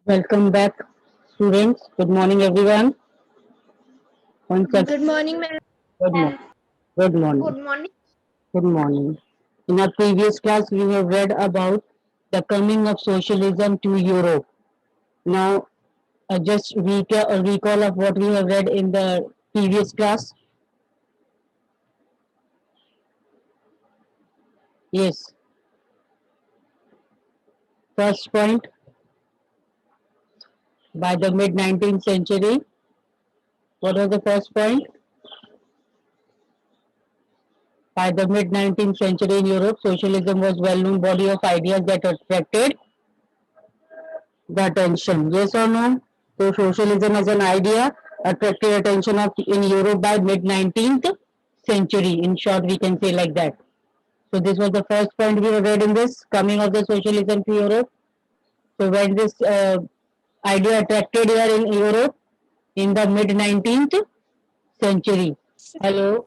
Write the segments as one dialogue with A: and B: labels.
A: Welcome back, students. Good morning, everyone. One
B: Good
A: second.
B: morning, ma'am.
A: Good morning. Good morning.
B: Good morning.
A: Good morning. In our previous class, we have read about the coming of socialism to Europe. Now, just recall of what we have read in the previous class. Yes. First point, by the mid 19th century. What was the first point? By the mid 19th century in Europe, socialism was well-known body of ideas that attracted the attention. Yes or no? So socialism as an idea attracted attention of in Europe by mid 19th century. In short, we can say like that. So this was the first point we have read in this coming of the socialism to Europe. So when this idea attracted here in Europe in the mid 19th century. Hello.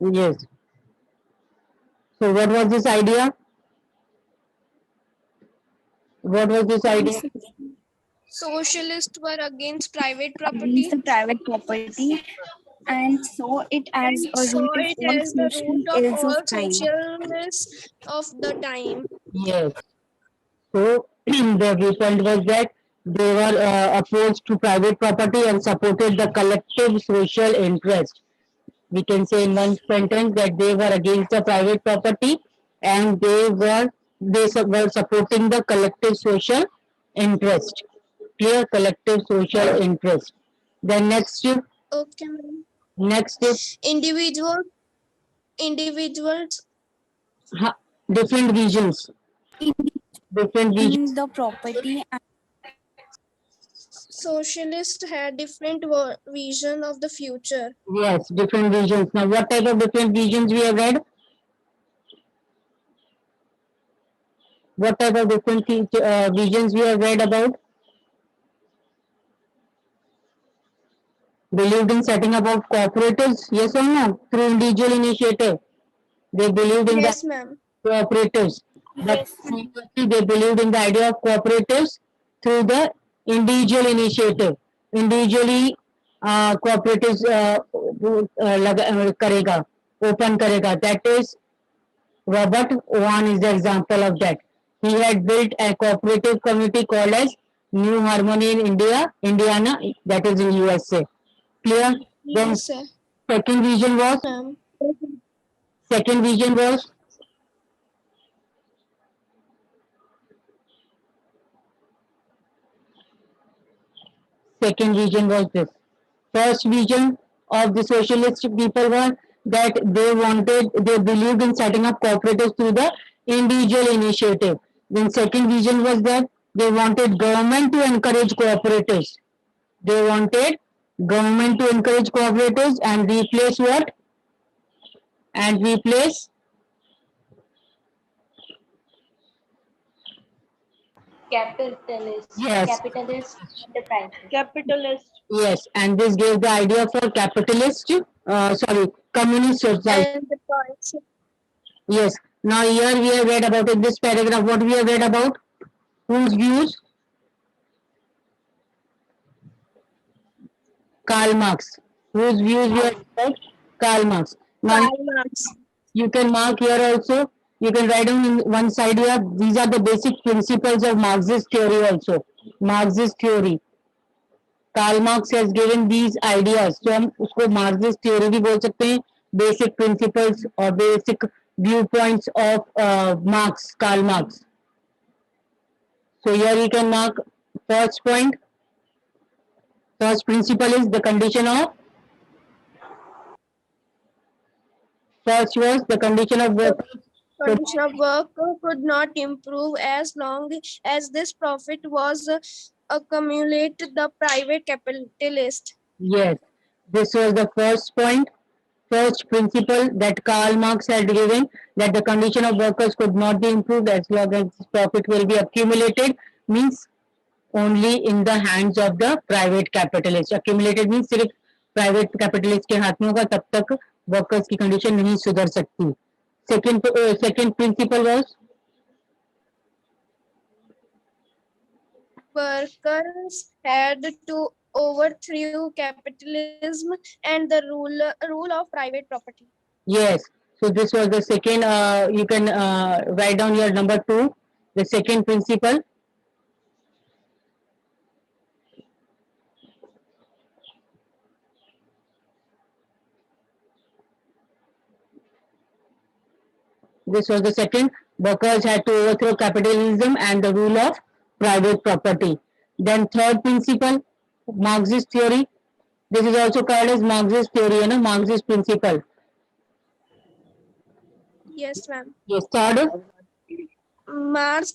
A: Yes. So what was this idea? What was this idea?
B: Socialists were against private
C: against
B: property
C: the private property and saw it as
B: and
C: a
B: saw
C: root of
B: it
C: all
B: as the
C: social
B: root of
C: ills
B: all
C: of time.
B: socialisms of the time.
A: Yes. So the viewpoint was that they were opposed to private property and supported the collective social interest. We can say in one sentence that they were against the private property and were supporting the collective social interest. Clear collective social interest. Then
B: Okay, ma'am.
A: next
B: Individual individuals
A: different visions. Different visions.
C: In the property and
B: socialists had different vision of the future.
A: Yes, different visions. Now, what type of different visions we have read? What type of different visions we have read about? Believed in setting up of cooperatives, yes or no? Through individual initiative. They believed in the
B: Yes, ma'am.
A: cooperatives. But
C: yes,
A: previously they believed in the idea of cooperatives through the individual initiative. Individually cooperatives करेगा, open करेगा. That is Robert Owen is the example of that. He had built a cooperative community called as New Harmony in Indiana, that is in USA. Clear? Then
B: Yes, sir.
A: second vision was
B: Ma'am.
A: second vision was second vision was this. First vision of the socialist people were that they believed in setting up cooperatives through the individual initiative. Then second vision was that they wanted government to encourage cooperatives. They wanted government to encourage cooperatives and replace what? And replace
D: Capitalist,
A: yes,
D: capitalist enterprises.
B: Capitalist
A: yes, and this gave the idea for capitalist, communist society.
B: and the points.
A: Yes. Now here we have read about in this paragraph what we have read about whose views Karl Marx. Whose views we have read about Karl Marx. Now
B: Karl Marx.
A: you can mark here also. You can write down in one side here. These are the basic principles of Marxist theory also. Marxist theory. Karl Marx has given these ideas तो हम उसको Marxist theory भी बोल सकते हैं basic principles और basic view points of Marx Karl Marx so here you can mark first point first principle is the condition of first was the condition of
B: The
A: work
B: condition of work could not improve as long as this profit was accumulated the private capitalist.
A: yes this was the first point first principle that Karl Marx had given that the condition of workers could not be improved as long as profit will be accumulated means only in the hands of the private capitalist. Accumulated means सिर्फ private capitalist के हाथ में होगा तब तक workers की condition नहीं सुधर सकती. Second principle was
B: workers had to overthrow capitalism and the rule of private property.
A: Yes. So this was the second. You can write down your number 2. The second principle. This was the second. Workers had to overthrow capitalism and the rule of private property. Then third principle, Marxist theory. This is also called as Marxist theory, Marxist principle.
B: Yes, ma'am.
A: Yes, third,
B: Marx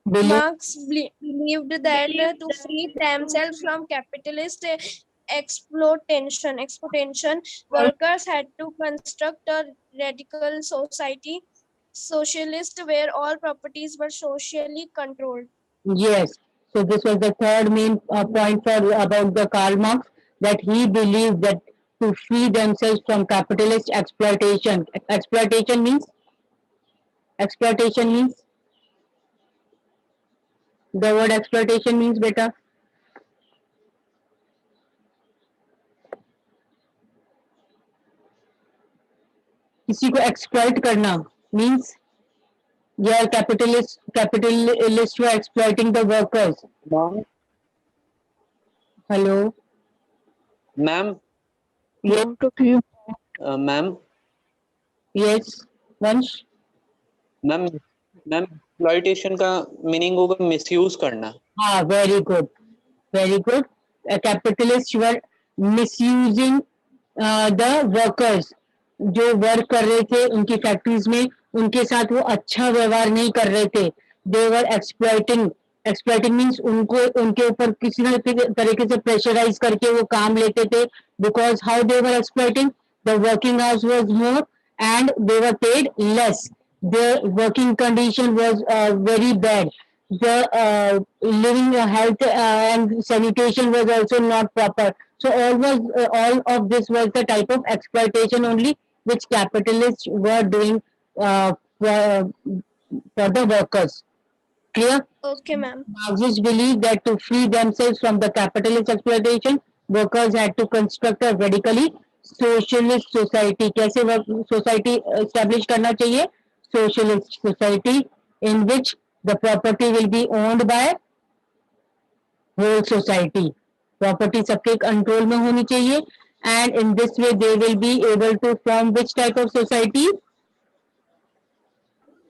A: believe.
B: Believed that to free themselves from capitalist exploitation, workers had to construct a radical society, socialist, where all properties were socially controlled.
A: Yes. So this was the third main point for about the Karl Marx, that he believed that to free themselves from capitalist exploitation. Exploitation means the word exploitation means beta. किसी को exploit करना means yeah, capitalists were exploiting the workers.
E: Ma'am,
A: Hello.
E: ma'am,
A: Yes.
E: ma'am,
A: Yes. Vansh.
E: ma'am, ma'am, exploitation का meaning होगा misuse करना.
A: Ah, very good. Very good. Capitalists were misusing the workers. जो work कर रहे थे उनकी factories में, उनके साथ वो अच्छा व्यवहार नहीं कर रहे थे. दे वर एक्सप्लॉइटिंग मीन्स उनको उनके ऊपर किसी न किसी तरीके से प्रेशराइज करके वो काम लेते थे. Because how they were exploiting, the working hours was more and they were paid less. Their working condition was very bad. The living health and sanitation was also not proper. So all of this was the type of exploitation only which capitalists were doing for the workers. Clear?
B: Okay, ma'am.
A: Marxists believed that to free themselves from the capitalist exploitation, workers had to construct a radically socialist society. कैसे society establish करना चाहिए? Socialist society in which the property will be owned by whole society. Property सबके control में होनी चाहिए, and in this way they will be able to form which type of society?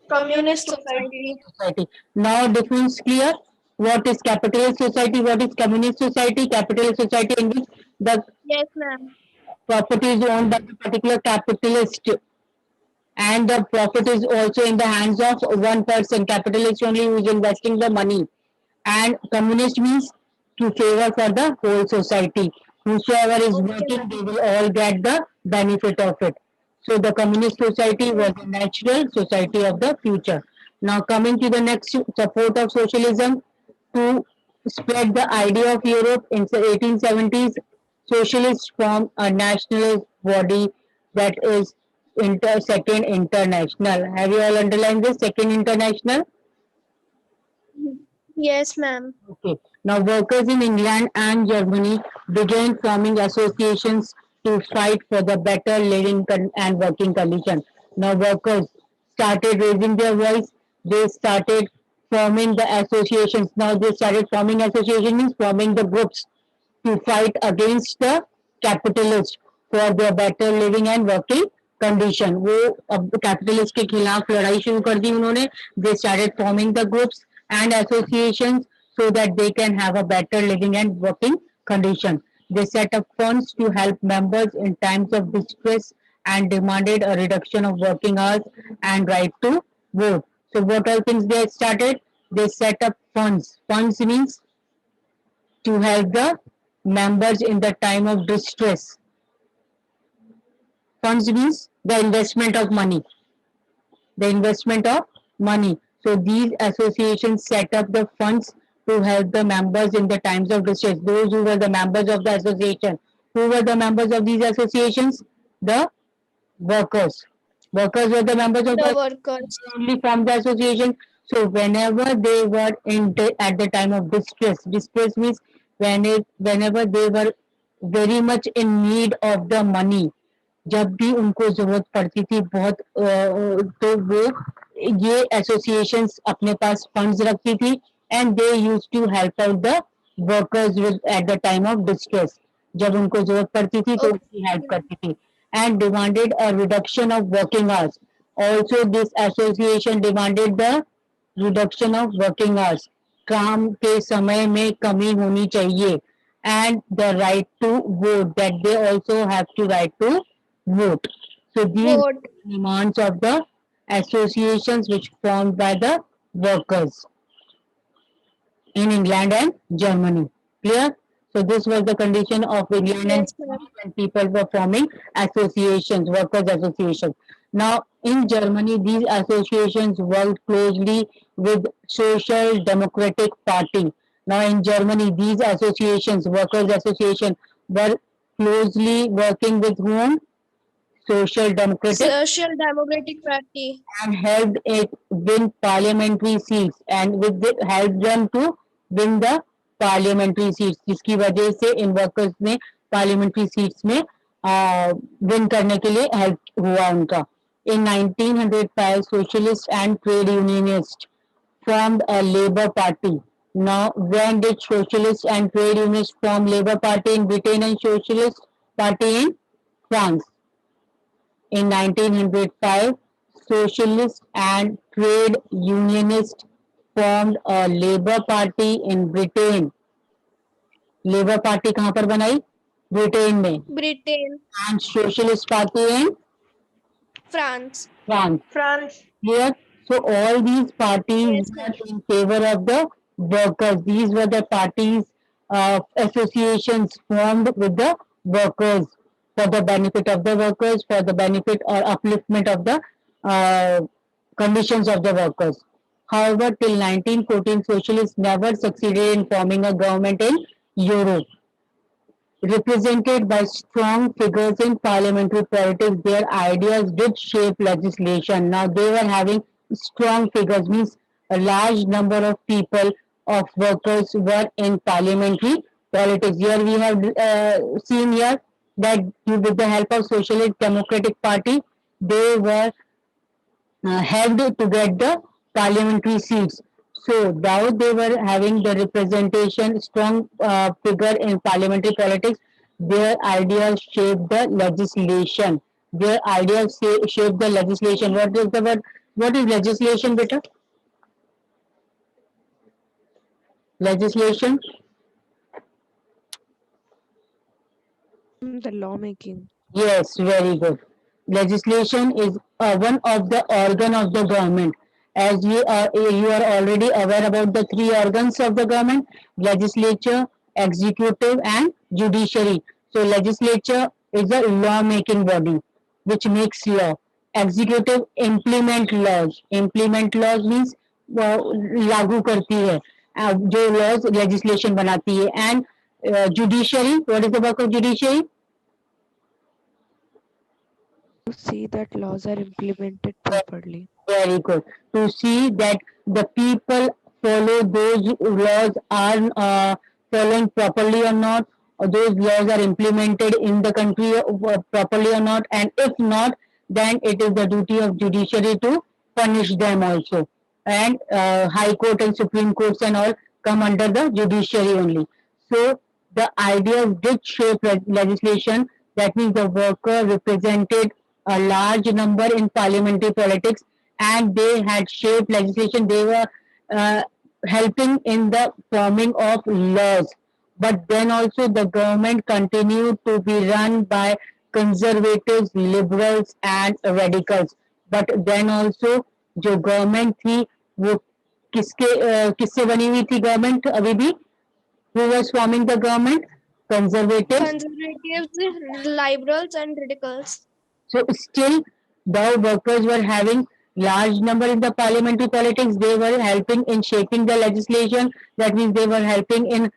B: Communist society.
A: Now difference clear. What is capitalist society? What is communist society? Capitalist society in which the
B: Yes, ma'am.
A: property is owned by the particular capitalist, and the profit is also in the hands of one person. Capitalist only who is investing the money, and communist means to favor for the whole society. Whosoever is working, they will all get the benefit of it. So the communist society was the natural society of the future. Now coming to the next, support of socialism to spread the idea of Europe in the 1870s. Socialists formed a nationalist body, that is Second International. Have you all underlined this? Second International?
B: Yes, ma'am.
A: Okay. Now, workers in England and Germany began forming associations to fight for the better living and working condition. Now, workers started raising their voice. They started forming the associations. Now, they started forming associations means forming the groups to fight against the capitalists for their better living and working condition. वो अब capitalist के खिलाफ लड़ाई शुरू कर दी उन्होंने. They started forming the groups and associations so that they can have a better living and working condition. They set up funds to help members in times of distress and demanded a reduction of working hours and right to vote. So what all things they started? They set up funds. Funds means to help the members in the time of distress. Funds means the investment of money. The investment of money. So these associations set up the funds to help the members in the times of distress. Those who were the members of the association. Who were the members of these associations? The workers. Workers were the members of
B: The
A: the
B: workers.
A: only formed the association So whenever they were at the time of distress means whenever they were very much in need of the money, जब भी उनको जरूरत पड़ती थी बहुत तो वो ये एसोसिएशंस अपने पास फंड्स रखती थी and they use to help out the workers with at the time of distress जब उनको जरूरत पड़ती थी तो उनकी हेल्प
B: Okay.
A: करती थी and demanded a reduction of working hours also this association demanded the reduction of working hours काम के समय में कमी होनी चाहिए and the right to vote that they also have to right to vote. So these
B: Vote.
A: demands of the associations which formed by the workers in England and Germany. Clear? So this was the condition of England and
B: Yes, ma'am.
A: when people were forming associations, workers associations. Now in Germany, these associations worked closely with Social Democratic Party. Now in Germany, these associations, workers association, were closely working with whom? Social Democratic
B: Social Democratic Party.
A: and helped it win parliamentary seats and with it helped them to win the parliamentary seats जिसकी वजह से in workers ने parliamentary seats में win करने के लिए help हुआ उनका in 1905 socialists and trade unionists formed a labor party. Now when did socialists and trade unionists form labor party in Britain and socialist party in France? In 1905, socialists and trade unionists formed a labor party in Britain. Labour party कहाँ पर बनाई? Britain में.
B: Britain.
A: And socialist party in
B: France.
A: France.
D: France.
A: Clear? So all these parties
B: Yes,
A: were
B: ma'am.
A: in favor of the workers. These were the parties, associations formed with the workers for the benefit of the workers, for the benefit or upliftment of the uh, conditions of the workers. However, till 1914, socialists never succeeded in forming a government in Europe. Represented by strong figures in parliamentary politics, their ideas did shape legislation. Now they were having strong figures, means a large number of people, of workers were in parliamentary politics. Here we have seen here that with the help of Socialist Democratic Party, they were helped to get the parliamentary seats. So now they were having the representation, strong figure in parliamentary politics. Their ideas shaped the legislation. Their ideas shaped the legislation. What is the word? What is legislation, beta? Legislation.
F: The lawmaking.
A: Yes, very good. Legislation is one of the organ of the government. As you are already aware about the three organs of the government: legislature, executive, and judiciary. So, legislature is a law-making body which makes law. Executive implement laws. Implement laws means लागू करती है. जो laws legislation बनाती है. And judiciary. What is the work of judiciary?
F: To see that laws are implemented properly.
A: Very good. To see that the people follow those laws are following properly or not, or those laws are implemented in the country properly or not, and if not, then it is the duty of judiciary to punish them also. And High Court and Supreme Courts and all come under the judiciary only. So the ideas did shape legislation. That means the worker represented a large number in parliamentary politics and they had shaped legislation. They were helping in the forming of laws. But then also the government continued to be run by conservatives, liberals and radicals. But then also जो government थी वो किससे बनी हुई थी government अभी भी? Who was forming the government? Conservatives.
B: Conservatives, liberals, and radicals.
A: So still the workers were having large number in the parliamentary politics. They were helping in shaping the legislation. That means they were helping in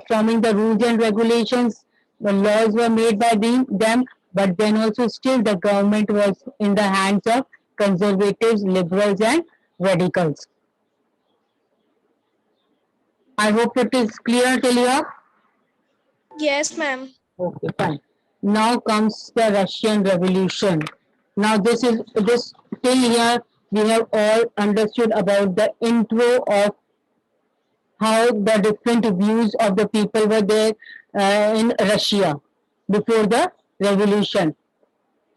A: forming the rules and regulations. The laws were made by them, but then also still the government was in the hands of conservatives, liberals and radicals. I hope it is clear till here.
B: Yes, ma'am.
A: Okay, fine. Now comes the Russian Revolution. Now this till here we have all understood about the intro of how the different views of the people were there in Russia before the revolution,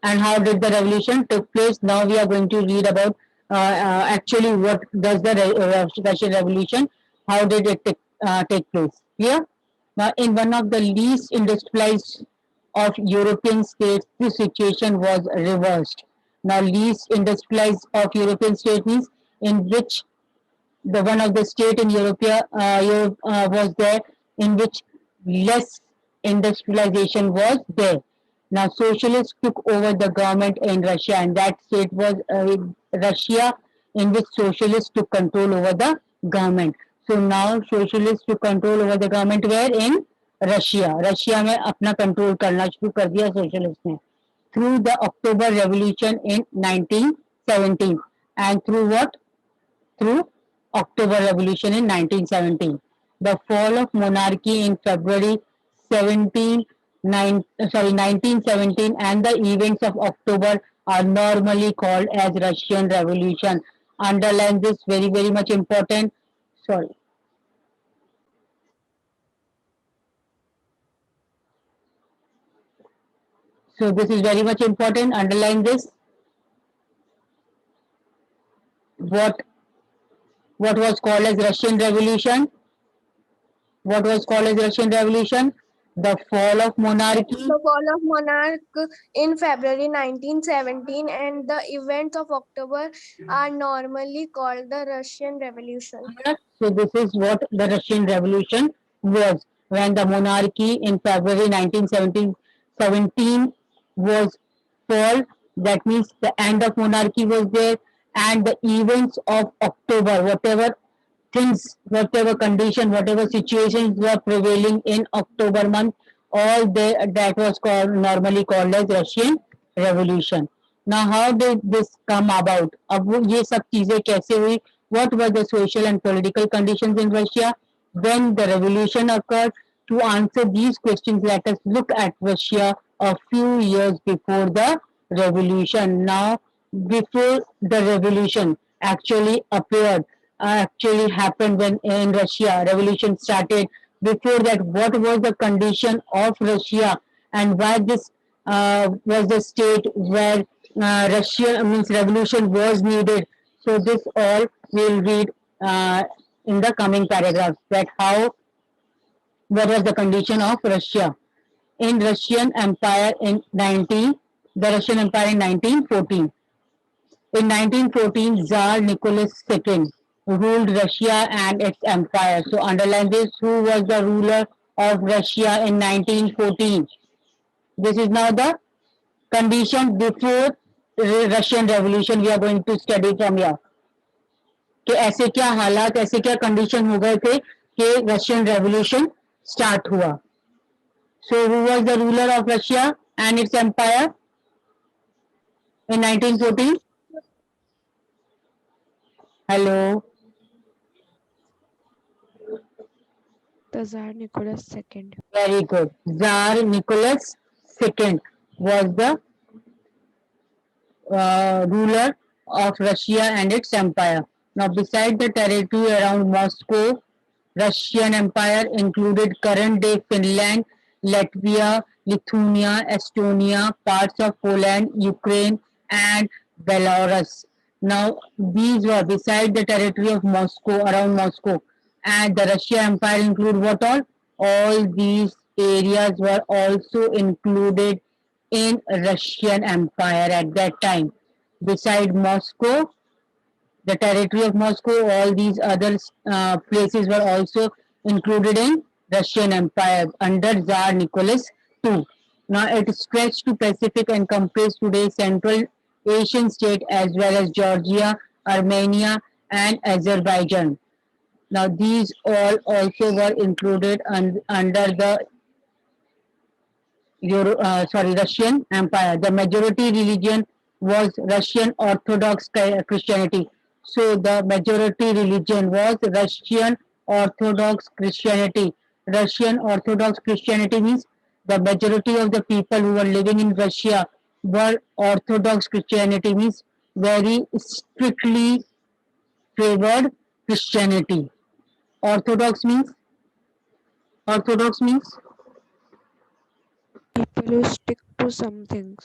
A: and how did the revolution took place. Now we are going to read about actually what does the Russian Revolution, how did it take place. Here, now in one of the least industrialized of European states, the situation was reversed. Now, least industrialized of European states means in which the one of the state in Europe was there in which less industrialization was there. Now, socialists took over the government in Russia, and that state was Russia, in which socialists took control over the government. So now socialists took control over the government where in Russia. Russia में अपना control करना शुरू कर दिया socialist ने through the October Revolution in 1917, and through what? Through October Revolution in 1917. The fall of monarchy in February 1917 and the events of October are normally called as Russian Revolution. Underline this, very, very much important. Sorry. So this is very much important. Underline this. What was called as Russian Revolution? What was called as Russian Revolution? The fall of monarchy.
B: The fall of monarch in February 1917 and the events of October are normally called the Russian Revolution.
A: So this is what the Russian Revolution was, when the monarchy in February 1917 was fall. That means the end of monarchy was there, and the events of October, whatever things, whatever condition, whatever situations were prevailing in October month, all that was normally called as Russian Revolution. Now, how did this come about? अब वो ये सब चीजें कैसे हुई? What were the social and political conditions in Russia when the revolution occurred? To answer these questions, let us look at Russia a few years before the revolution. Now, before the revolution actually appeared, actually happened when in Russia revolution started. Before that, what was the condition of Russia, and why this was the state where Russia means revolution was needed. So this all we'll read in the coming paragraphs, that how, what was the condition of Russia in Russian Empire in the Russian Empire in 1914. In 1914, Tsar Nicholas II ruled Russia and its empire. So underline this, who was the ruler of Russia in 1914? This is now the condition before Russian Revolution. We are going to study from here. कि ऐसे क्या हालात, ऐसे क्या condition हो गए थे कि रशियन रेवोल्यूशन स्टार्ट हुआ. So who was the ruler of Russia and its empire in 1914? Hello.
F: The Tsar Nicholas II.
A: Very good. Tsar Nicholas II was the ruler of Russia and its empire. Now, beside the territory around Moscow, Russian Empire included current-day Finland, Latvia, Lithuania, Estonia, parts of Poland, Ukraine, and Belarus. Now, these were beside the territory of Moscow, around Moscow. And the Russian Empire include what all? All these areas were also included in Russian Empire at that time. Beside Moscow, the territory of Moscow, all these other places were also included in Russian Empire under Tsar Nicholas II. Now it stretched to Pacific and encompassed today's Central Asian state as well as Georgia, Armenia, and Azerbaijan. Now these all also were included under the Russian Empire. The majority religion was Russian Orthodox Christianity. So the majority religion was Russian Orthodox Christianity. Russian Orthodox Christianity means the majority of the people who were living in Russia were Orthodox Christianity means very strictly favored Christianity. Orthodox means Orthodox means
F: People who stick to some things.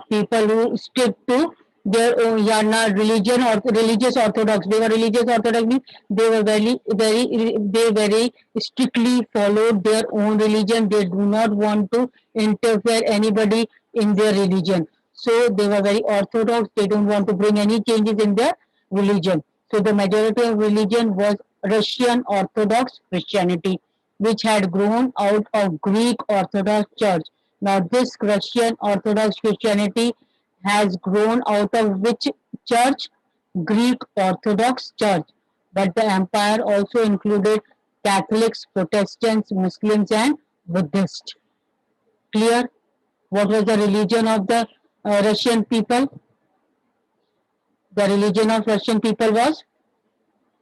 A: people who stick to their own not religion or religious orthodox. They were religious orthodox means they were very strictly followed their own religion. They do not want to interfere anybody in their religion. So they were very orthodox. They don't want to bring any changes in their religion. So the majority of religion was Russian Orthodox Christianity, which had grown out of Greek Orthodox Church. Now, this Russian Orthodox Christianity has grown out of which church? Greek Orthodox Church. But the empire also included Catholics, Protestants, Muslims, and Buddhists. Clear? What was the religion of the Russian people? The religion of Russian people was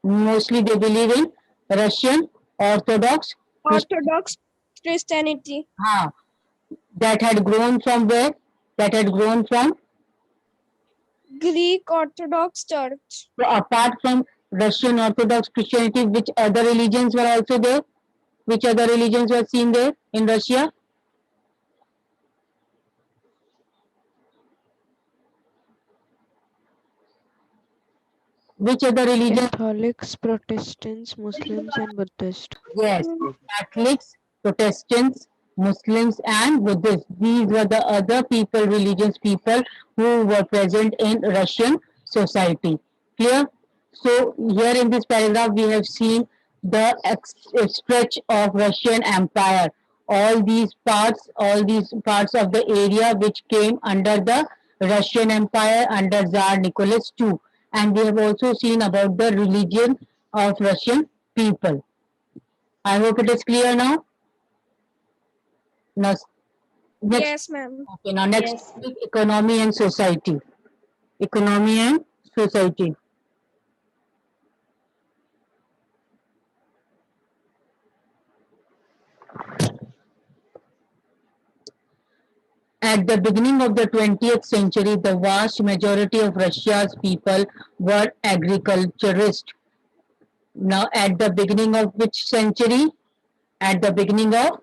A: mostly they believe in Russian Orthodox
B: Orthodox Christianity.
A: That had grown from where? That had grown from.
B: Greek Orthodox Church.
A: So apart from Russian Orthodox Christianity, which other religions were also there? Which other religions were seen there in Russia? Which other religion?
F: Catholics, Protestants, Muslims, and Buddhists.
A: Yes, Catholics, Protestants, Muslims, and Buddhists. These were the other people, religious people who were present in Russian society. Clear? So here in this paragraph, we have seen the stretch of Russian Empire. All these parts of the area which came under the Russian Empire under Tsar Nicholas II. And we have also seen about the religion of Russian people. I hope it is clear now. Now, next,
B: Yes, ma'am.
A: okay, now next
D: Yes.
A: topic, economy and society. Economy and society. At the beginning of the 20th century, the vast majority of Russia's people were agriculturists. Now, at the beginning of which century? At the beginning of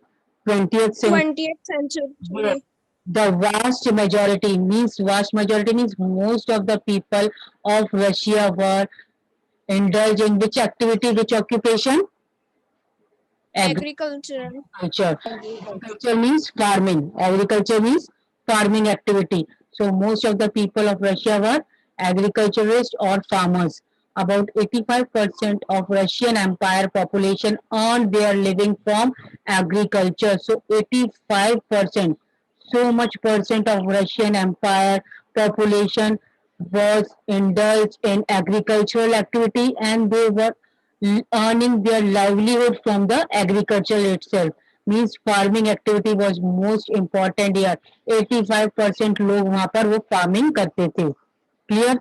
A: 20th century.
B: 20th century.
A: Yes. The vast majority means most of the people of Russia were indulged in which activity, which occupation?
B: Agriculture.
A: Agriculture. Agriculture means farming. Agriculture means farming activity. So most of the people of Russia were agriculturists or farmers. About 85% of Russian Empire population earned their living from agriculture. So 85%. So much percent of Russian Empire population was indulged in agricultural activity and they were earning their livelihood from the agriculture itself. Means farming activity was most important here. 85% लोग वहाँ पर वो farming करते थे. Clear?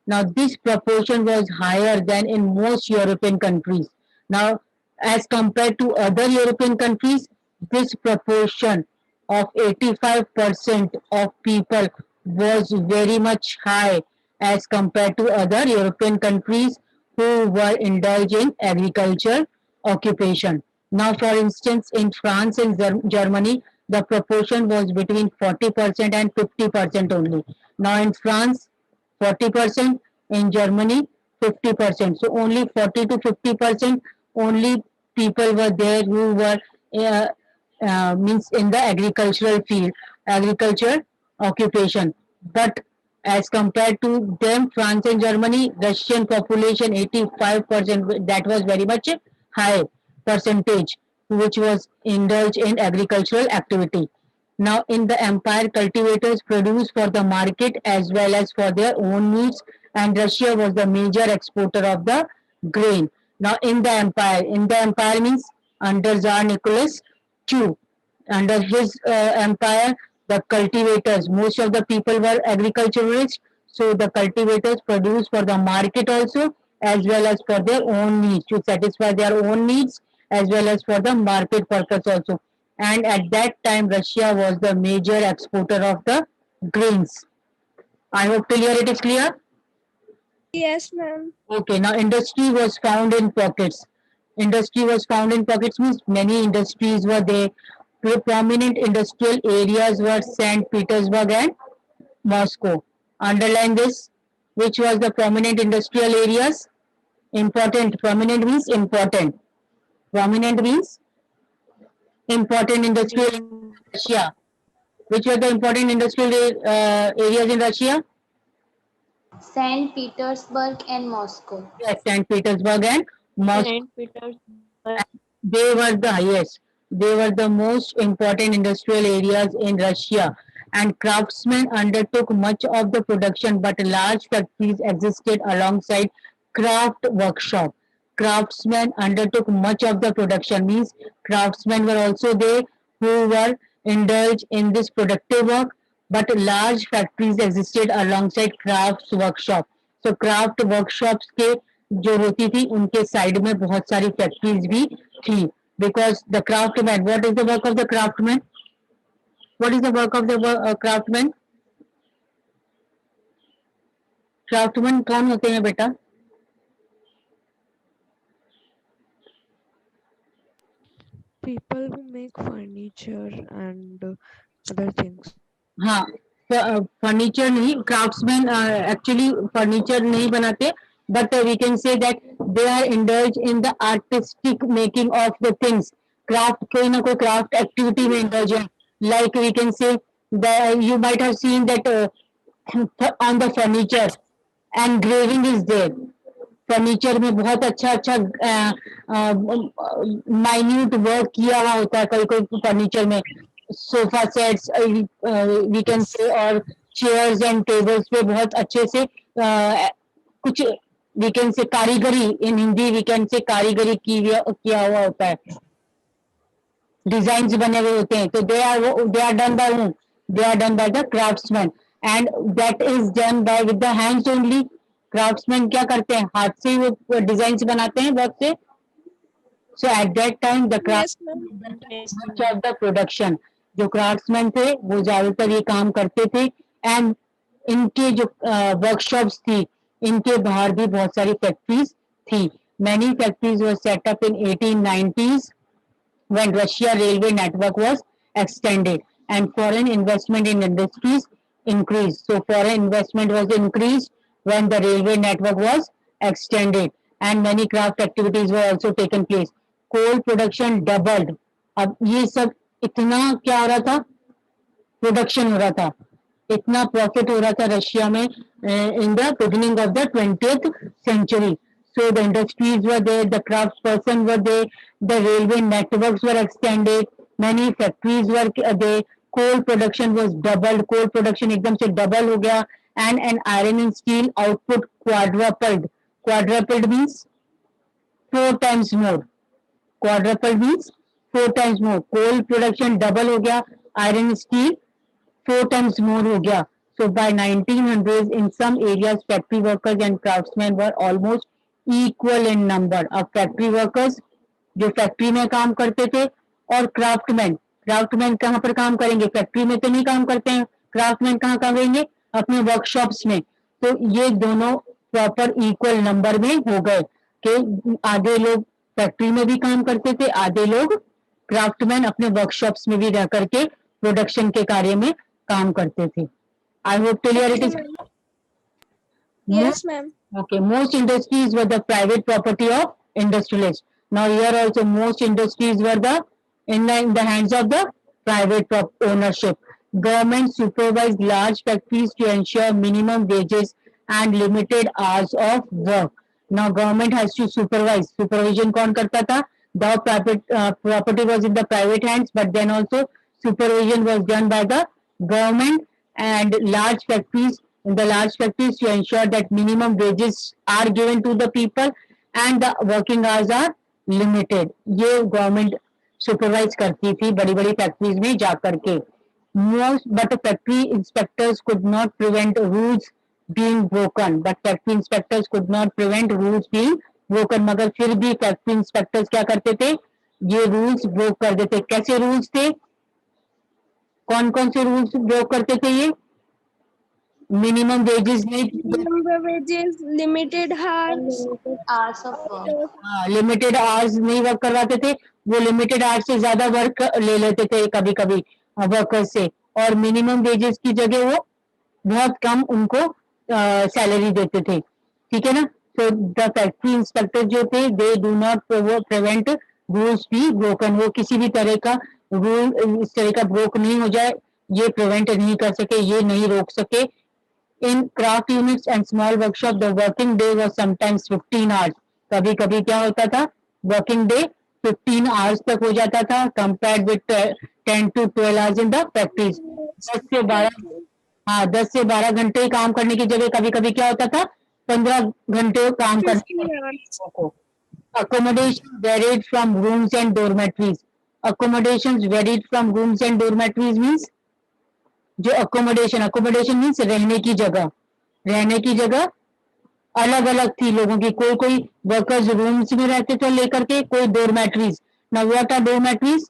A: Now this proportion was higher than in most European countries. Now as compared to other European countries, this proportion of 85% of people was very much high as compared to other European countries who were indulged in agriculture occupation. Now, for instance, in France and Germany, the proportion was between 40% and 50% only. Now, in France, 40%, in Germany, 50%. So, only 40 to 50% only people were there who were means in the agricultural field, agriculture occupation. But as compared to them, France and Germany, Russian population 85%, that was very much high percentage, which was indulged in agricultural activity. Now, in the empire, cultivators produced for the market as well as for their own needs, and Russia was the major exporter of the grain. Now, in the empire means under Tsar Nicholas II, under his empire, the cultivators, most of the people were agriculturalists, so the cultivators produced for the market also as well as for their own needs, to satisfy their own needs as well as for the market purpose also. And at that time, Russia was the major exporter of the grains. I hope till here it is clear.
B: Yes, ma'am.
A: Okay, now industry was found in pockets. Industry was found in pockets means many industries were there. Prominent industrial areas were St. Petersburg and Moscow. Underline this. Which was the prominent industrial areas? Important. Prominent means important. Prominent means important industrial in Russia. Which were the important industrial areas in Russia?
D: Saint Petersburg and Moscow.
A: Yes, St. Petersburg and Moscow.
D: Saint Petersburg.
A: They were the highest. They were the most important industrial areas in Russia. And craftsmen undertook much of the production, but large factories existed alongside craft workshop. Craftsmen undertook much of the production, means craftsmen were also there who were indulged in this productive work, but large factories existed alongside crafts workshop. So craft workshops के जो होती थी उनके side में बहुत सारी factories भी थी. Because the craftsman, what is the work of the craftsman? What is the work of the craftsman? Craftsman कौन होते हैं बेटा?
F: People who make furniture and other things.
A: हाँ, फर्नीचर नहीं, क्राफ्ट्समैन एक्चुअली फर्नीचर नहीं बनाते, but we can say that they are indulged in the artistic making of the things. Craft, कोई ना कोई craft activity में indulge है. Like we can say that you might have seen that on the furniture engraving is there. Furniture में बहुत अच्छा अच्छा minute work किया हुआ होता है कोई कोई फर्नीचर में. Sofa sets we can say और चेयर्स एंड टेबल्स पे बहुत अच्छे से कुछ वी कैन से कारीगरी, इन हिंदी वी कैन से कारीगरी किया हुआ होता है, डिजाइन बने हुए होते हैं. तो they are done by whom? They are done by the craftsman and that is done by with the hands only. Craftsman क्या करते हैं? हाथ से ही वो डिजाइन बनाते हैं वर्क से. So at that time the
B: Yes,
A: craft
B: ma'am.
A: Of the production, जो क्राफ्ट्समैन थे वो ज्यादातर ये काम करते थे. एंड इनके जो वर्कशॉप्स थी इनके बाहर भी बहुत सारी फैक्ट्रीज थी. Many factories were set up in 1890s when Russia railway network was extended and foreign investment in industries increased. So foreign investment was increased when the railway network was extended and many craft activities were also taken place. Coal production doubled. अब ये सब इतना क्या हो रहा था? Production हो रहा था, इतना प्रॉफिट हो रहा था रशिया में in the beginning of the 20th century. So the industries were there, the craftsperson were there, the railway networks were extended, many factories were there, coal production was doubled, coal production एकदम से double हो गया, and iron and steel output quadrupled. Quadrupled means 4 times more. Quadrupled means 4 times more. Coal production double हो गया, iron steel 4 times more हो गया. So by 1900s, in some areas, factory workers and craftsmen were almost equal in number. अब factory workers जो factory में काम करते थे और क्राफ्टमैन कहाँ पर काम करेंगे? फैक्ट्री में तो नहीं काम करते हैं. क्राफ्टमैन कहाँ काम करेंगे? अपने वर्कशॉप्स में. तो ये दोनों प्रॉपर इक्वल नंबर में हो गए कि आधे लोग फैक्ट्री में भी काम करते थे, आधे लोग क्राफ्टमैन अपने वर्कशॉप्स में भी रह करके प्रोडक्शन के कार्य में काम करते थे. I hope till here it is.
B: Yes, ma'am.
A: Okay, most industries were the private property of industrialists. Now here also most industries were in the hands of the private ownership. Government supervised large factories to ensure minimum wages and limited hours of work. Now government has to supervise. Supervision कौन करता था? The property was in the private hands, but then also supervision was done by the government and large factories. In the large factories to ensure that minimum wages are given to the people and the working hours are limited. ये government supervise करती थी बड़ी बड़ी factories में जा करके. Most but factory inspectors could not prevent rules being broken, but factory inspectors could not prevent rules being broken. मगर फिर भी factory inspectors क्या करते थे, ये rules broke कर देते. कैसे rules थे, कौन कौन से rules broke करते थे ये? मिनिमम वेजेस नहीं,
B: minimum wages, limited hours,
D: Unlimited hours of work.
A: Limited hours नहीं वर्क करवाते थे, वो लिमिटेड आवर्स से ज्यादा वर्क ले लेते थे कभी कभी वर्कर्स से, और मिनिमम वेजेस की जगह वो बहुत कम उनको सैलरी देते थे. ठीक है ना. सो द फैक्ट्री इंस्पेक्टर जो थे, they do not prevent rules be broken. वो किसी भी तरह का रूल इस तरह का ब्रोक नहीं हो जाए, ये प्रिवेंट नहीं कर सके, ये नहीं रोक सके. In craft units and small workshop, the working day was sometimes 15 hours. कभी कभी क्या होता था, working day 15 hours तक हो जाता था, compared with 10 to 12 hours in the factories. 10 से 12, हाँ 10 से 12 घंटे काम करने की जगह कभी कभी क्या होता था, 15 घंटे काम करने
B: 50 hours.
A: को. Accommodation varied from rooms and dormitories. Accommodations varied from rooms and dormitories means जो अकोमोडेशन मीन्स रहने की जगह अलग अलग थी लोगों की. कोई वर्कर्स रूम्स में रहते थे लेकर के, कोई dormitories. Now what are dormitories?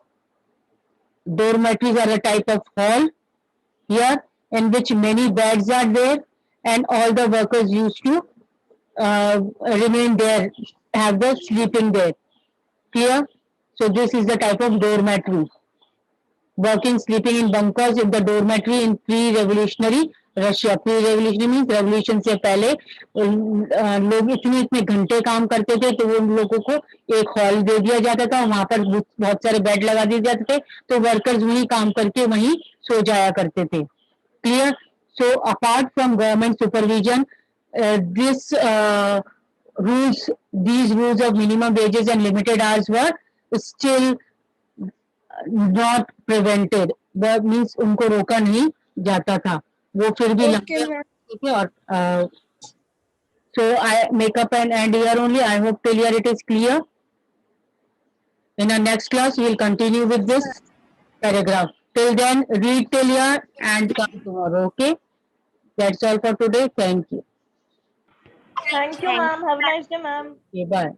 A: Dormitories are a type of hall here in which many beds are there, and all the workers used to remain there, have the sleeping there. Clear? So this is the type of dormitory. Working, sleeping in bunkers in the dormitory in pre-revolutionary Russia. Pre-revolutionary means revolution से पहले लोग इतने घंटे काम करते थे, तो उन लोगों को एक हॉल दे दिया जाता था, वहां पर बहुत सारे बेड लगा दिए जाते थे, तो वर्कर्स वहीं काम करके वहीं सो जाया करते थे. Clear? So apart from government supervision, these rules of minimum wages and limited hours were still not prevented. That means उनको रोका नहीं जाता था, वो फिर भी
B: Okay, ma'am.
A: ठीक है. और so I make up an end here only. I hope till here it is clear. In our next class we will continue with this paragraph. Till then, read till here and come tomorrow. Okay, that's all for today. Thank you.
G: Thank you, ma'am. Have a nice day, ma'am.
A: Okay, bye.